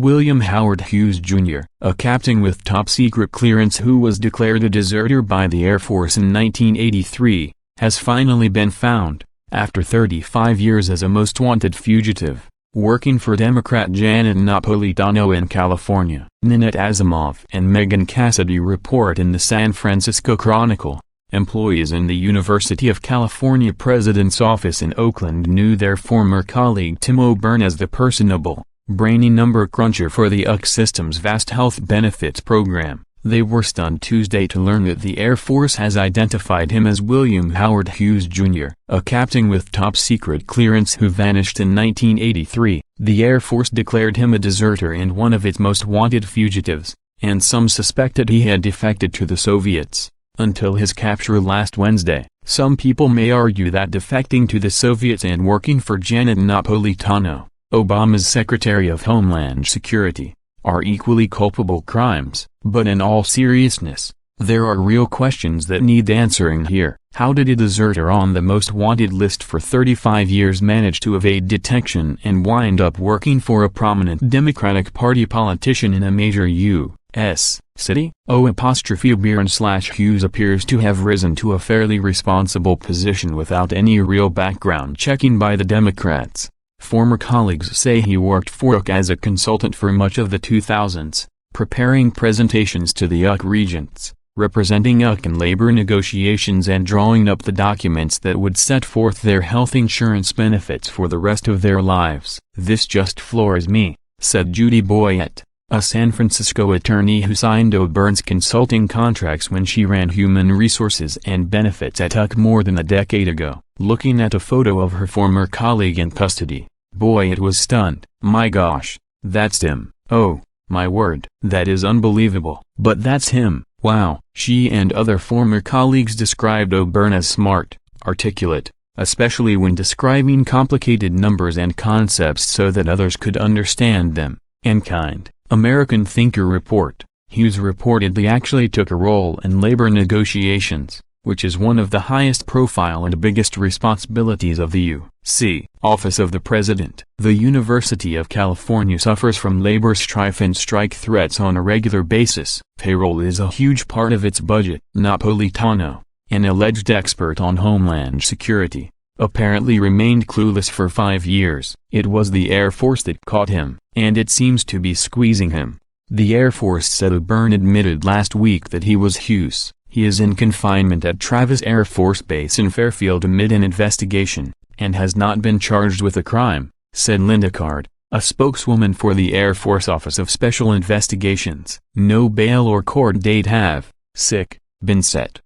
William Howard Hughes Jr., a captain with top-secret clearance who was declared a deserter by the Air Force in 1983, has finally been found, after 35 years as a most-wanted fugitive, working for Democrat Janet Napolitano in California. Nanette Asimov and Megan Cassidy report in the San Francisco Chronicle. Employees in the University of California President's office in Oakland knew their former colleague Tim O'Byrne as the personable, brainy number cruncher for the UC system's vast health benefits program. They were stunned Tuesday to learn that the Air Force has identified him as William Howard Hughes Jr., a captain with top-secret clearance who vanished in 1983. The Air Force declared him a deserter and one of its most wanted fugitives, and some suspected he had defected to the Soviets, until his capture last Wednesday. Some people may argue that defecting to the Soviets and working for Janet Napolitano, Obama's Secretary of Homeland Security, are equally culpable crimes. But in all seriousness, there are real questions that need answering here. How did a deserter on the most wanted list for 35 years manage to evade detection and wind up working for a prominent Democratic Party politician in a major U.S. city? O'Byrne/Hughes appears to have risen to a fairly responsible position without any real background checking by the Democrats. Former colleagues say he worked for UC as a consultant for much of the 2000s, preparing presentations to the UC regents, representing UC in labor negotiations and drawing up the documents that would set forth their health insurance benefits for the rest of their lives. "This just floors me," said Judy Boyett, a San Francisco attorney who signed O'Byrne's consulting contracts when she ran human resources and benefits at UC more than a decade ago. Looking at a photo of her former colleague in custody, Boyett was stunned. "My gosh, that's him. Oh, my word. That is unbelievable. But that's him. Wow." She and other former colleagues described O'Byrne as smart, articulate, especially when describing complicated numbers and concepts so that others could understand them, and kind. American Thinker report. Hughes reportedly actually took a role in labor negotiations, which is one of the highest profile and biggest responsibilities of the U.S. Office of the President. The University of California suffers from labor strife and strike threats on a regular basis. Payroll is a huge part of its budget. Napolitano, an alleged expert on Homeland Security, apparently remained clueless for 5 years. It was the Air Force that caught him, and it seems to be squeezing him. The Air Force said O'Byrne admitted last week that he was Hughes. He is in confinement at Travis Air Force Base in Fairfield amid an investigation, and has not been charged with a crime, said Linda Card, a spokeswoman for the Air Force Office of Special Investigations. No bail or court date have been set.